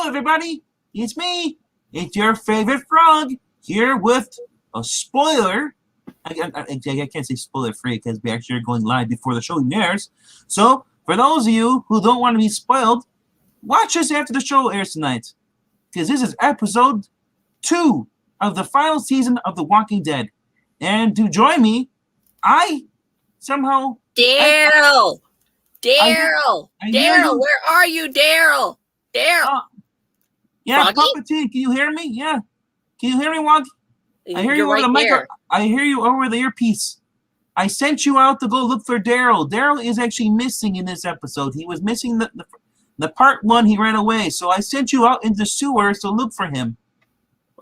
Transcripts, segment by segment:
everybody, it's me. It's your favorite frog here with a spoiler. I can't say spoiler free because we actually are going live before the show airs. So, for those of you who don't want to be spoiled, watch us after the show airs tonight. Because this is episode 2 of the final season of The Walking Dead. And to join me, I somehow... Daryl! Daryl! Daryl, where are you, Daryl? Daryl! Yeah, Froggie? Papa T, can you hear me? Yeah. Can you hear me, Wog? I hear You're you over right the mic. there. I hear you over the earpiece. I sent you out to go look for Daryl. Daryl is actually missing in this episode. He was missing the part 1. He ran away. So I sent you out into the sewers to look for him.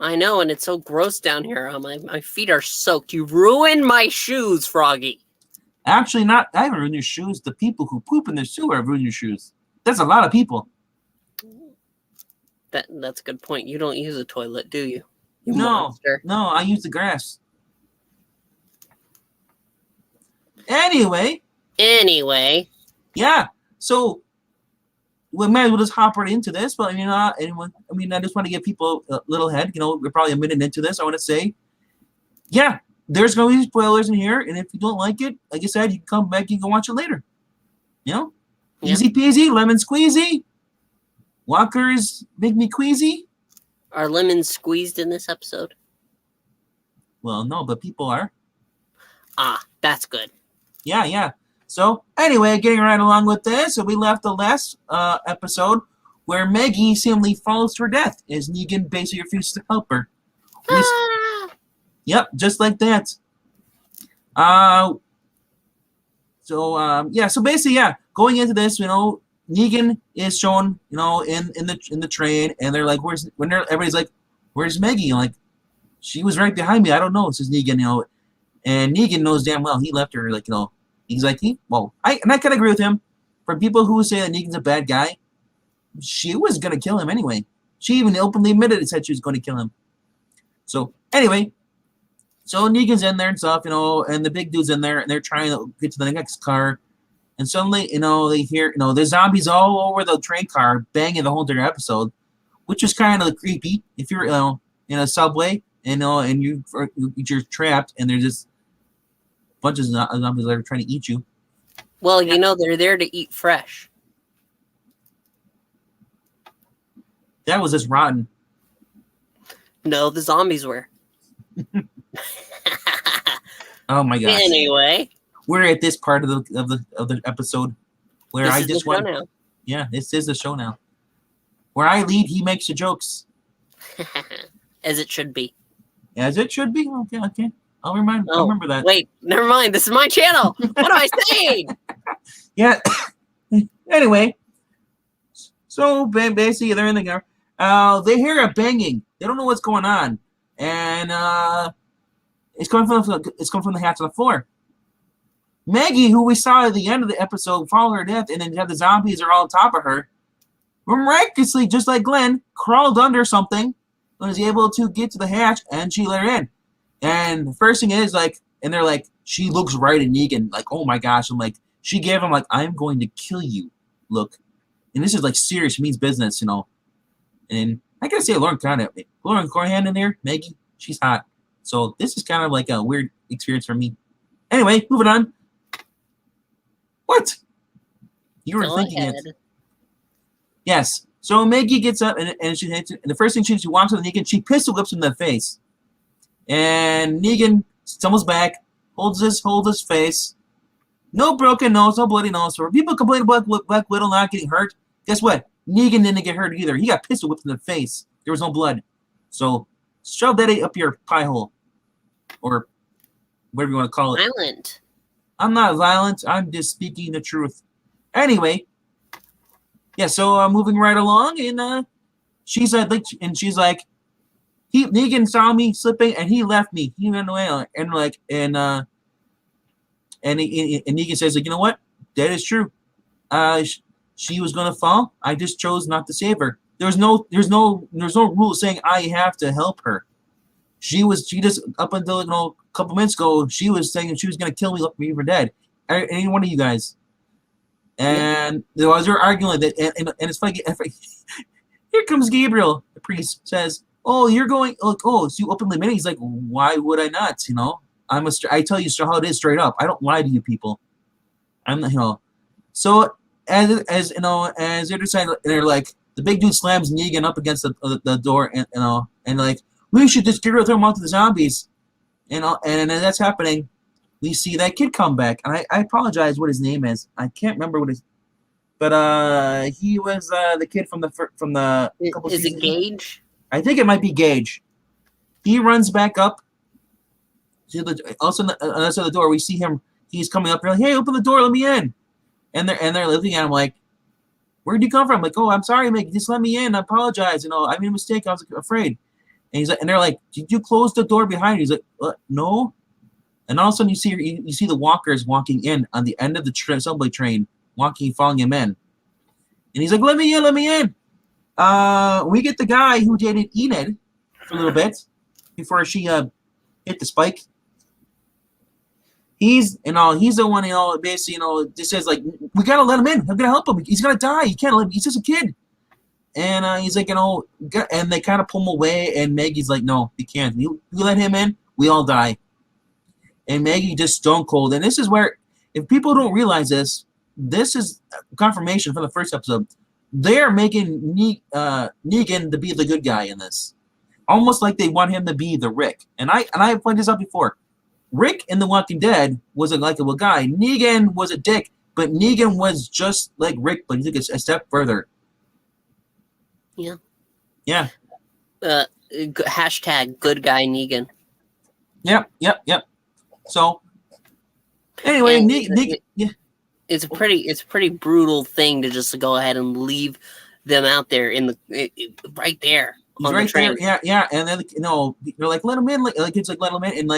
I know, and it's so gross down here. My feet are soaked. You ruined my shoes, Froggie. Actually, not. I haven't ruined your shoes. The people who poop in the sewer have ruined your shoes. That's a lot of people. That's a good point. You don't use a toilet, do you? You No, monster. no, I use the grass. Anyway, yeah. So we might as well just hop right into this. But anyone. I just want to give people a little head. We're probably a minute into this. I want to say, yeah, there's going to be spoilers in here, and if you don't like it, like I said, you can come back. You can watch it later. Easy peasy, lemon squeezy. Walkers make me queasy. Are lemons squeezed in this episode? Well, no, but people are. Ah, that's good. Yeah. So, anyway, getting right along with this, so we left the last episode where Maggie seemingly falls to her death as Negan basically refuses to help her. Yep, just like that. So basically, going into this, Negan is shown, in the train, and they're like, everybody's like, where's Maggie? Like, she was right behind me. I don't know, says Negan, and Negan knows damn well he left her, he's like, I can agree with him. For people who say that Negan's a bad guy, she was gonna kill him anyway. She even openly admitted it, said she was going to kill him. So anyway, so Negan's in there and stuff, and the big dude's in there, and they're trying to get to the next car. And suddenly, they hear, there's zombies all over the train car banging the whole entire episode, which is kind of creepy. If you're, in a subway, and you're trapped, and there's just a bunch of zombies that are trying to eat you. Well, they're there to eat fresh. That was just rotten. No, the zombies were. Oh my gosh. Anyway. We're at this part of the episode where I just want. Now. Yeah, this is the show now. Where I lead, he makes the jokes. As it should be. As it should be. Okay. I'll remember that. Wait, never mind. This is my channel. What am I saying? Yeah. Anyway, so basically they're in the car. They hear a banging. They don't know what's going on, and it's coming from the hatch on the floor. Maggie, who we saw at the end of the episode, fall her death, and then have the zombies are all on top of her, miraculously, just like Glenn, crawled under something and was able to get to the hatch, and she let her in. And the first thing is, and they're like, she looks right at Negan, like, oh my gosh. I'm like, she gave him, I'm going to kill you look. And this is, serious, means business, And I gotta say, Lauren Corhan in there, Maggie, she's hot. So this is kind of like a weird experience for me. Anyway, moving on. What? You were thinking it. Yes. So Maggie gets up and the first thing she walks with Negan, she pistol whips him in the face. And Negan stumbles back, holds his face. No broken nose, no bloody nose. For people complaining about Black Widow not getting hurt, guess what? Negan didn't get hurt either. He got pistol whipped in the face. There was no blood. So shove that up your pie hole. Or whatever you want to call it. Violent. I'm not violent. I'm just speaking the truth. Anyway, so moving right along, and she's like, Negan saw me slipping, and he left me. He ran away, and Negan says, you know what? That is true. She was gonna fall. I just chose not to save her. There's no rule saying I have to help her. She just up until a couple minutes ago, she was saying she was gonna kill me, look me for dead. Any one of you guys. And there was her arguing that, and it's funny. Here comes Gabriel. The priest says, "Oh, you're going. Oh, so you openly admit it?" He's like, "Why would I not? You know, I tell you how it is straight up. I don't lie to you people. I'm not, you know." So as you know, as they're deciding, they're like, the big dude slams Negan up against the door, and you know, and like, we should just get rid of him onto the zombies, you know. And as that's happening, we see that kid come back, and I apologize what his name is. I can't remember what his, but he was the kid from the couple Is seasons. it Gage? I think it might be Gage. He runs back up to the also on the other side of the door. We see him. He's coming up. They're like, "Hey, open the door, let me in." And they're looking at him like, "Where'd you come from?" Like, "Oh, I'm sorry, Mick. Just let me in. I apologize. You know, I made a mistake. I was afraid." And he's like, and they're like, "Did you close the door behind you?" He's like, "No." And all of a sudden, you see the walkers walking in on the end of the subway train, following him in. And he's like, "Let me in, let me in." We get the guy who dated Enid for a little bit before she hit the spike. He's the one, basically, just says like, "We gotta let him in. I'm gonna help him. He's gonna die. You can't let him. He's just a kid." And he's like, and they kind of pull him away, and Maggie's like, "No, you can't. You let him in, we all die." And Maggie just stone cold. And this is where, if people don't realize this, this is confirmation from the first episode. They're making Negan to be the good guy in this, almost like they want him to be the Rick. And I pointed this out before. Rick in The Walking Dead was a likable guy. Negan was a dick, but Negan was just like Rick, but he took it a step further. Yeah. Yeah. Hashtag good guy Negan. Yep. So, anyway, Negan, yeah. It's a pretty brutal thing to just go ahead and leave them out there right there. He's right there. Yeah. And then they're like, "Let him in." Like it's like, "Let him in."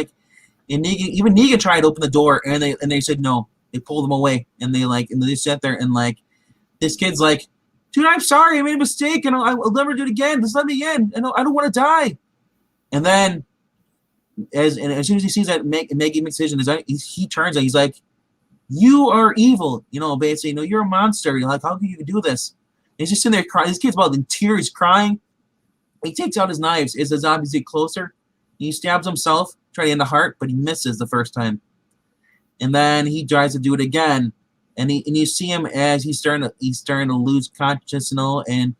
And Negan tried to open the door, and they said no. They pulled him away, and they sat there, and like, this kid's like, "Dude, I'm sorry, I made a mistake, and I'll never do it again. Just let me in. I don't want to die." And then, as soon as he sees that Maggie makes a decision, he turns and he's like, "You are evil, basically, you're a monster. You're like, how can you do this?" And he's just sitting there crying. This kid's about in tears, crying. He takes out his knives as the zombies get closer. He stabs himself, trying to end the heart, but he misses the first time. And then he tries to do it again, and you see him as he's starting to lose consciousness, and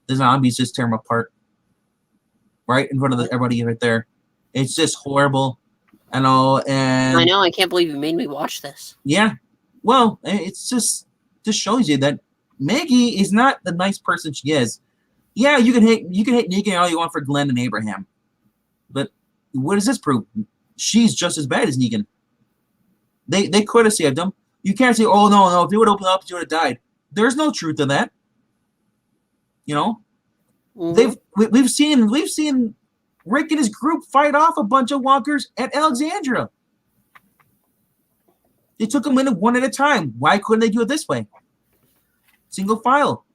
the zombies just tear him apart, right in front of everybody right there. It's just horrible, and I know. I can't believe you made me watch this. Yeah, well, it's just shows you that Maggie is not the nice person she is. Yeah, you can hate Negan all you want for Glenn and Abraham, but what does this prove? She's just as bad as Negan. They could have saved him. You can't say, "Oh no, if they would open up, she would have died." There's no truth to that. Mm-hmm. We've seen Rick and his group fight off a bunch of walkers at Alexandria. They took them in one at a time. Why couldn't they do it this way? Single file.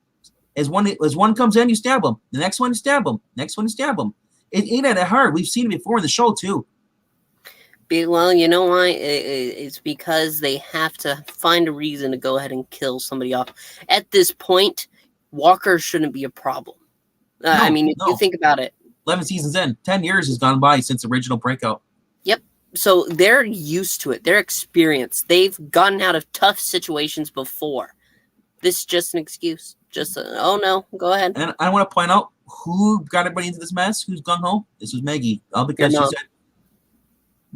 As one comes in, you stab them. The next one, you stab them. Next one, you stab them. It ain't that hard. We've seen it before in the show too. Well, you know why? It's because they have to find a reason to go ahead and kill somebody off. At this point, walkers shouldn't be a problem. If you think about it. 11 seasons in. 10 years has gone by since the original breakout. Yep. So they're used to it. They're experienced. They've gotten out of tough situations before. This is just an excuse. Oh no, go ahead. And I want to point out who got everybody into this mess. Who's gung-ho? This was Maggie. All because she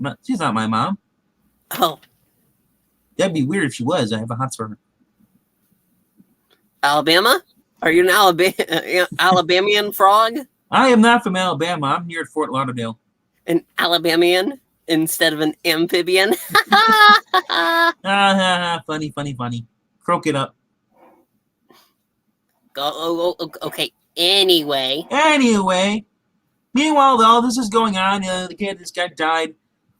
said, "She's not my mom." Oh. That'd be weird if she was. I have a hot for her. Alabama? Are you an Alabamian frog? I am not from Alabama. I'm near Fort Lauderdale. An Alabamian instead of an amphibian? Funny. Croak it up. Okay. Anyway. Meanwhile, all this is going on. This guy died.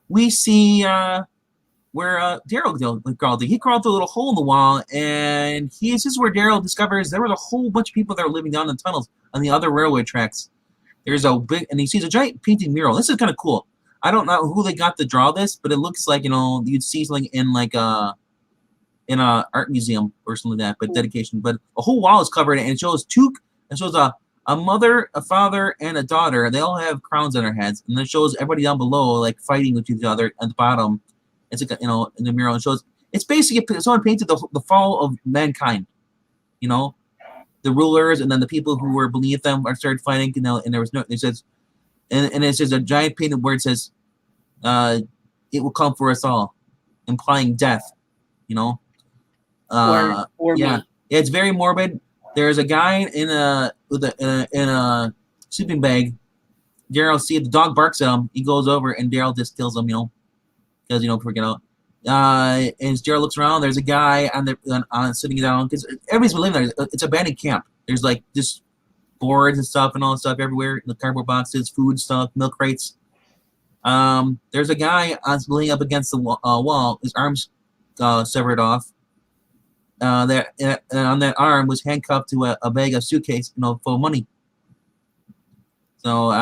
We see where Daryl crawled. He crawled through a little hole in the wall, and this is where Daryl discovers there was a whole bunch of people that were living down in the tunnels on the other railway tracks. And he sees a giant painting mural. This is kind of cool. I don't know who they got to draw this, but it looks like you'd see something in in a art museum or something like that, but dedication. But a whole wall is covered, and it shows a a mother, a father, and a daughter. They all have crowns on their heads, and it shows everybody down below like fighting with each other at the bottom. It's like in the mural. It shows it's basically someone painted the fall of mankind. You know, the rulers and then the people who were beneath them are started fighting. And there was no. It says, and it says a giant painted word says, "It will come for us all," implying death. You know, or yeah, me. it's very morbid. There's a guy in a sleeping bag. Daryl see the dog barks at him. He goes over and Daryl just kills him. Because freaking out. And Daryl looks around. There's a guy on sitting down because everybody's been living there. It's an abandoned camp. There's like just boards and stuff and all stuff everywhere. The cardboard boxes, food stuff, milk crates. There's a guy laying up against the wall. His arms severed off. That on that arm was handcuffed to a bag of suitcase, full of money. So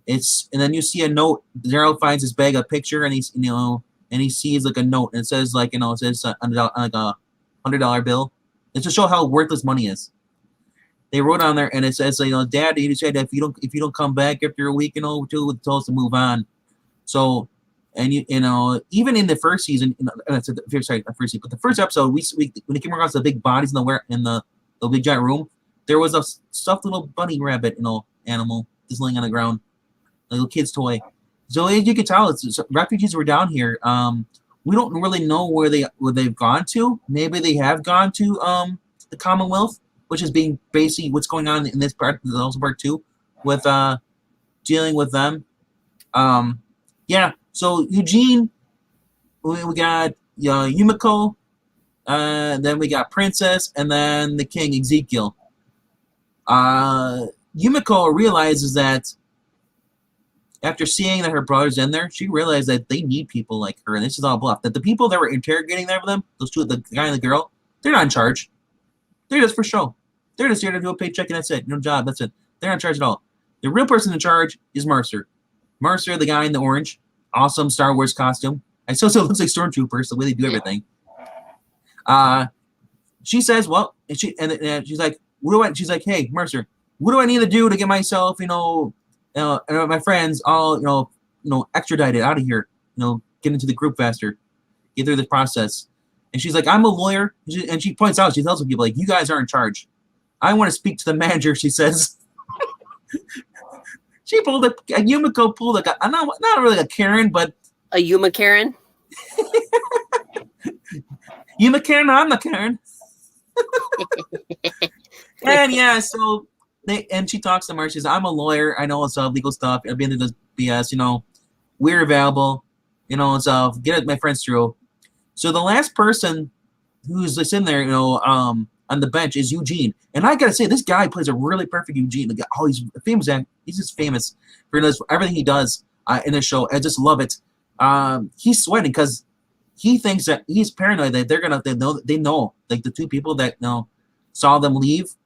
it's and then you see a note. Daryl finds his bag, a picture, and he sees like a note, and it says like it says like a $100 bill. It's to show how worthless money is. They wrote on there, and it says Dad, you said that if you don't come back after a week, two, tell us to move on. So. And even in the first season, sorry, not first season, but the first episode, we when it came across the big bodies in the big giant room, there was a stuffed little bunny rabbit, animal just laying on the ground, a little kid's toy. So as you can tell, refugees were down here. We don't really know where they've gone to. Maybe they have gone to the Commonwealth, which is being basically what's going on in this part, also part 2, with dealing with them. Yeah. So Eugene, we got Yumiko, then we got Princess, and then the King Ezekiel. Yumiko realizes that after seeing that her brother's in there, she realized that they need people like her, and this is all bluff. That the people that were interrogating them, those two, the guy and the girl, they're not in charge. They're just for show. They're just here to do a paycheck and that's it. No job, that's it. They're not in charge at all. The real person in charge is Mercer. Mercer, the guy in the orange. Awesome Star Wars costume. I still looks like stormtroopers the way they do everything. She says, "Well," and she's like, "What do I?" She's like, "Hey, Mercer, what do I need to do to get myself, my friends all, extradited out of here? Get into the group faster, get through the process." And she's like, "I'm a lawyer," and she points out, she tells some people like, "You guys are in charge. I want to speak to the manager." She says. She pulled a Yumiko pulled a not really a Karen, but a Yuma Karen. Yuma Karen, I'm the Karen. And yeah, so she talks to Mark. She's, "I'm a lawyer. I know all stuff, legal stuff. I've been to this BS. We're available. So get my friends through." So the last person who's just in there, on the bench is Eugene. And I gotta say, this guy plays a really perfect Eugene. He's famous. He's just famous for everything he does in this show. I just love it. He's sweating because he thinks that he's paranoid that they know like the two people that saw them leave,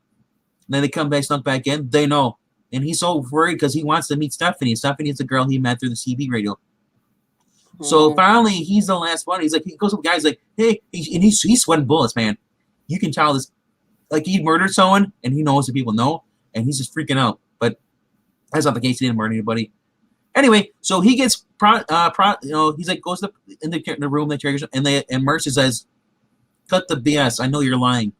and then they come back, snuck back in. They know, and he's so worried because he wants to meet Stephanie. Stephanie is the girl he met through the CB radio. So finally, he's the last one. He goes up to guys like, "Hey," and he's sweating bullets, man. You can tell this, like he murdered someone, and he knows that people know, and he's just freaking out. But that's not the case. He didn't murder anybody. Anyway, so he gets he's like goes in the room, and Mercer says, "Cut the BS. I know you're lying.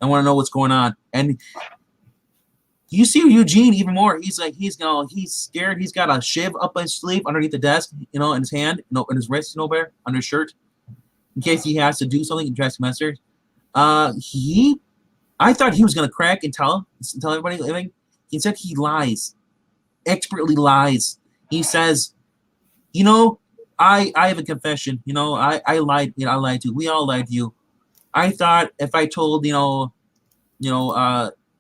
I want to know what's going on." And you see Eugene even more. He's like he's scared. He's got a shiv up his sleeve underneath the desk, in his hand, in his wrist, under his shirt, in case he has to do something and tries to message. I thought he was gonna crack and tell everybody living. Instead, he lies, expertly lies. He says, I have a confession. I lied. I lied to you. We all lied to you. I thought if I told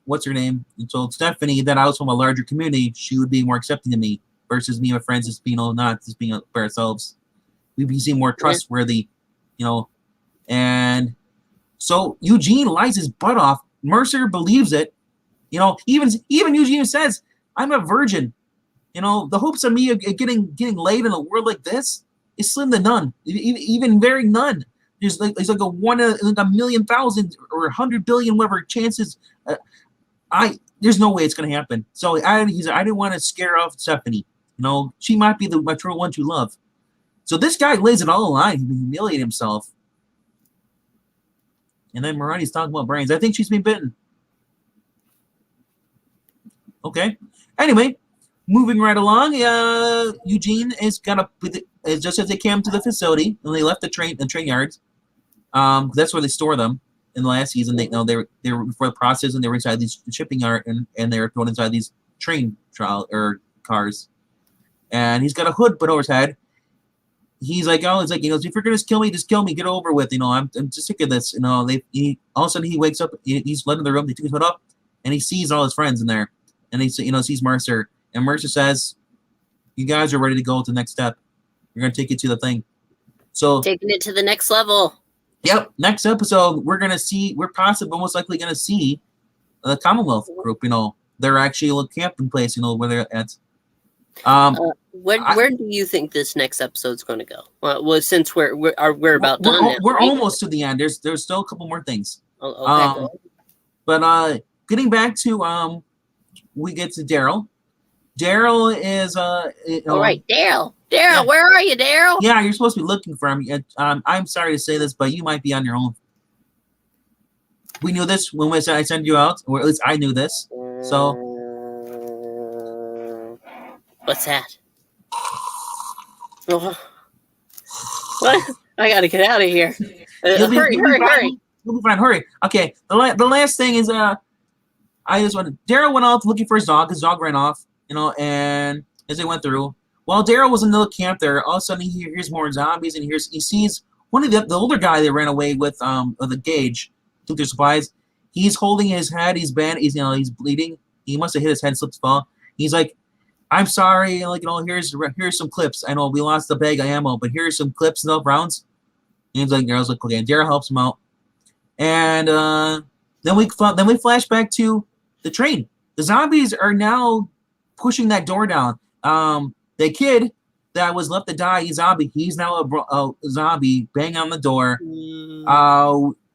what's her name, and told Stephanie that I was from a larger community, she would be more accepting of me versus me and my friends just being not just being by ourselves. We'd be seen more trustworthy, and. So Eugene lies his butt off. Mercer believes it. Even Eugene says, "I'm a virgin." The hopes of me of getting laid in a world like this is slim to none. Even very none. There's like a 1 in a million thousand or 100 billion whatever chances. there's no way it's gonna happen. So I didn't want to scare off Stephanie. She might be my true one to love. So this guy lays it all on the line. He humiliated himself. And then Marani's talking about brains. I think she's been bitten. Okay. Anyway, moving right along, Eugene is just as they came to the facility and they left the train yards. That's where they store them. In the last season, they were before the process, and they were inside these shipping yard, and they were going inside these train cars. And he's got a hood put over his head. He's like, if you're gonna kill me, just kill me, get it over with. I'm just sick of this. All of a sudden he wakes up. He's led in the room. They took his hood up, and he sees all his friends in there. And he sees Mercer, and Mercer says, "You guys are ready to go to the next step. We're gonna take you to the thing." So taking it to the next level. Yep. Next episode, we're most likely gonna see the Commonwealth group. They're actually a little camping place. Where they're at. Where do you think this next episode's going to go? Well, since we're about done now. We're almost to the end. There's still a couple more things. Okay. But getting back to we get to Daryl. Daryl is all right, Daryl. Daryl, where are you, Daryl? Yeah, you're supposed to be looking for him. I'm sorry to say this, but you might be on your own. We knew this when I sent you out, or at least I knew this. So, what's that? Oh. What? I gotta get out of here. Hurry! You'll be fine. Hurry. Okay. The last thing is Daryl went off looking for his dog. His dog ran off. And as they went through. While Daryl was in the camp there, all of a sudden he hears more zombies, and he sees one of the older guy that ran away with the Gage, took their supplies. He's holding his head. He's he's bleeding. He must have hit his head, slipped, fall. He's like, "I'm sorry. Here's some clips. I know we lost the bag of ammo, but here's some clips and rounds." And he's like, Daryl's like, okay. And Daryl helps him out, and then we flash back to the train. The zombies are now pushing that door down. The kid that was left to die, he's now a zombie, bang on the door.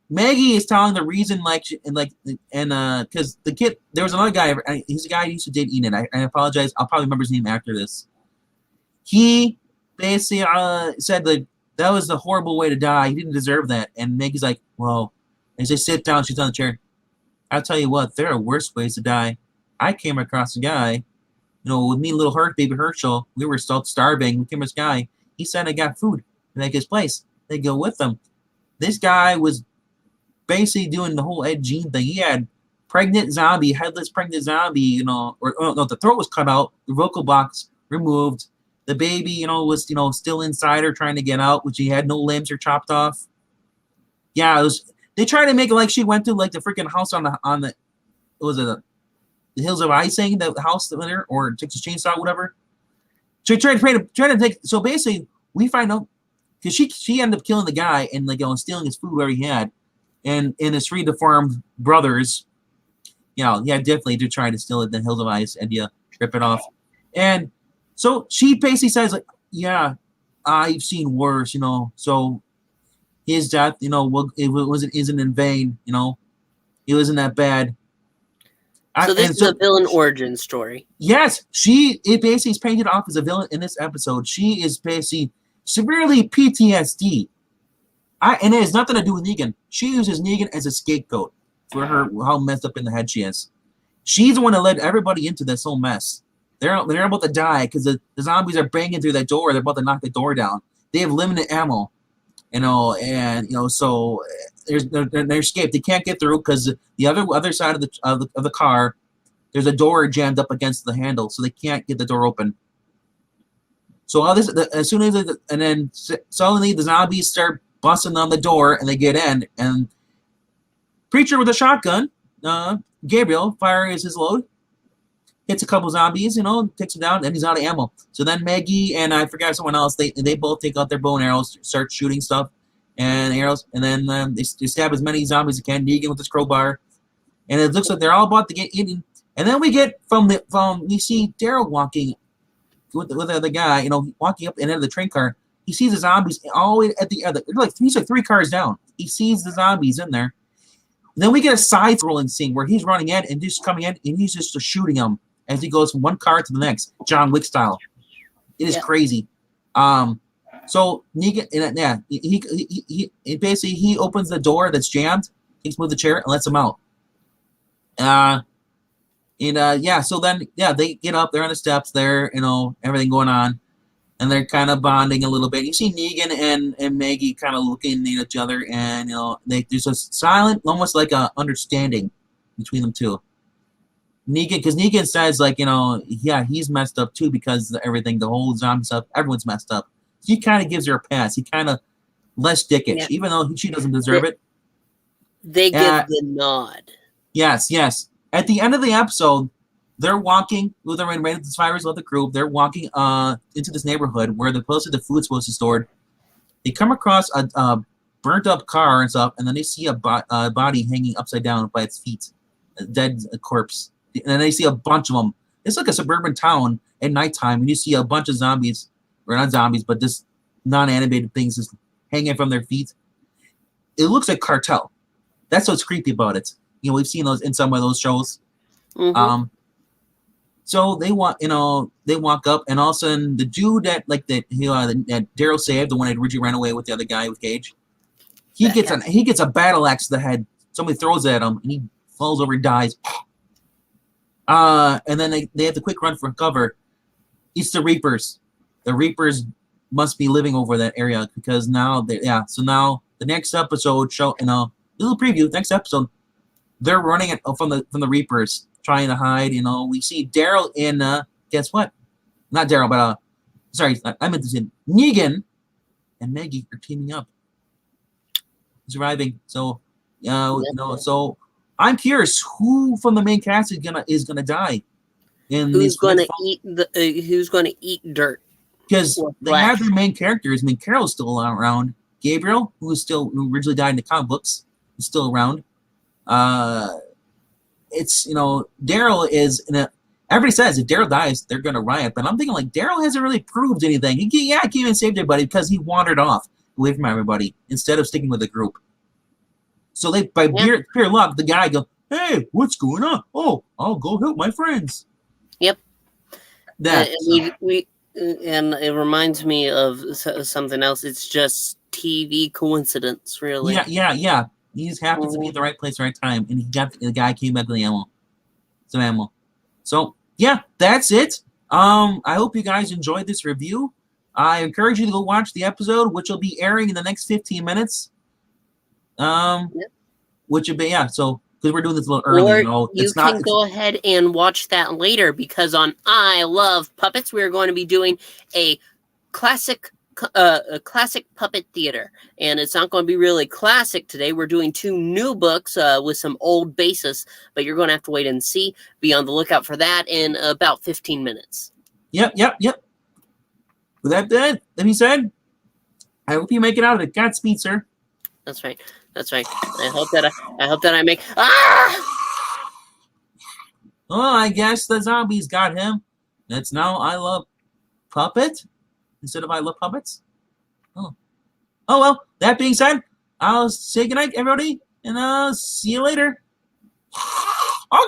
Maggie is telling the reason, because the kid, there was another guy, he's a guy who used to date Enid. I apologize, I'll probably remember his name after this. He basically said that was the horrible way to die. He didn't deserve that. And Maggie's like, well, as they sit down, she's on the chair. I'll tell you what, there are worse ways to die. I came across a guy. With me, little baby Herschel, we were still starving. We came across this guy. He said I got food to make his place. They go with them. This guy was basically doing the whole Ed Gein thing. He had headless pregnant zombie, the throat was cut out, the vocal box removed. The baby, was, still inside her trying to get out, which he had no limbs or chopped off. Yeah, they tried to make it like she went to the freaking house on the the Hills of Ice thing, the house there, or Texas Chainsaw, whatever. So he tried to take. So basically, we find out because she ended up killing the guy and stealing his food where he had, and his three deformed brothers. Definitely to try to steal it. The Hills of Ice and rip it off, and so she basically says I've seen worse. So his death, isn't in vain. It wasn't that bad. So this is a villain origin story. Yes, it basically is painted off as a villain in this episode. She is basically severely PTSD. And it has nothing to do with Negan. She uses Negan as a scapegoat for how messed up in the head she is. She's the one that led everybody into this whole mess. They're about to die because the zombies are banging through that door. They're about to knock the door down. They have limited ammo, so they're escaped. They can't get through because the other side of the car, there's a door jammed up against the handle, so they can't get the door open. So all this, as soon as and then suddenly the zombies start busting on the door, and they get in, and Preacher with a shotgun, Gabriel fires his load, hits a couple zombies, takes them down, and he's out of ammo. So then Maggie and I forgot someone else, they both take out their bow and arrows, start shooting stuff and arrows, and then they stab as many zombies as they can. Negan with his crowbar, and it looks like they're all about to get eaten. And then we get we see Daryl walking with the other guy, walking up and into the train car. He sees the zombies all the way at the other. He's like 3 cars down. He sees the zombies in there. Then we get a side-scrolling scene where he's running in and just coming in and he's just shooting him as he goes from one car to the next, John Wick style. It is crazy. So Negan, yeah, he basically he opens the door that's jammed, takes move the chair and lets him out. Yeah, so then they get up, they're on the steps there, everything going on, and they're kind of bonding a little bit. You see Negan and Maggie kind of looking at each other, and there's a silent, almost like a understanding between them two. Because Negan says he's messed up too because of everything, the whole zombie stuff, everyone's messed up. So he kind of gives her a pass. He kind of less dickish, even though she doesn't deserve it. They give the nod. Yes. At the end of the episode, they're walking with the random survivors of the group. They're walking into this neighborhood where the closer the food's supposed to be stored. They come across a burnt up car and stuff, and then they see a body hanging upside down by its feet, a dead corpse. And then they see a bunch of them. It's like a suburban town at nighttime, and you see a bunch of zombies, or not zombies, but just non-animated things just hanging from their feet. It looks like cartel. That's what's creepy about it. We've seen those in some of those shows. Mm-hmm. So they walk up, and all of a sudden the dude that Daryl saved, the one that originally ran away with the other guy with Gage, he gets a battle axe to the head. Somebody throws it at him, and he falls over and dies. And then they have to quick run for cover. It's the Reapers. The Reapers must be living over that area because now So now the next episode little preview. Next episode, they're running from the Reapers, trying to hide. We see Daryl and guess what? Not Daryl, but sorry, I meant to say Negan and Maggie are teaming up. He's arriving. So so I'm curious who from the main cast is gonna die. Who's gonna eat dirt? Because they have their main characters. I mean, Carol's still around. Gabriel, who originally died in the comic books, is still around. It's Daryl is everybody says if Daryl dies, they're gonna riot. But I'm thinking Daryl hasn't really proved anything. He came and saved everybody because he wandered off away from everybody instead of sticking with the group. So by pure luck, the guy goes, "Hey, what's going on? Oh, I'll go help my friends." Yep. And it reminds me of something else. It's just TV coincidence, really. Yeah. He just happens to be at the right place, the right time, and the guy came back with some ammo. So yeah, that's it. I hope you guys enjoyed this review. I encourage you to go watch the episode, which will be airing in the next 15 minutes. Which would be So because we're doing this a little early, you can go ahead and watch that later because on I Love Puppets we're going to be doing a classic puppet theater, and it's not going to be really classic today. We're doing 2 new books with some old basis, but you're going to have to wait and see. Be on the lookout for that in about 15 minutes. Yep. With that being said, I hope you make it out of it. Godspeed, sir. That's right. I hope that I make. Well, I guess the zombies got him. It's now I Love Puppet instead of I Love Puppets. Oh well. That being said, I'll say goodnight, everybody, and I'll see you later.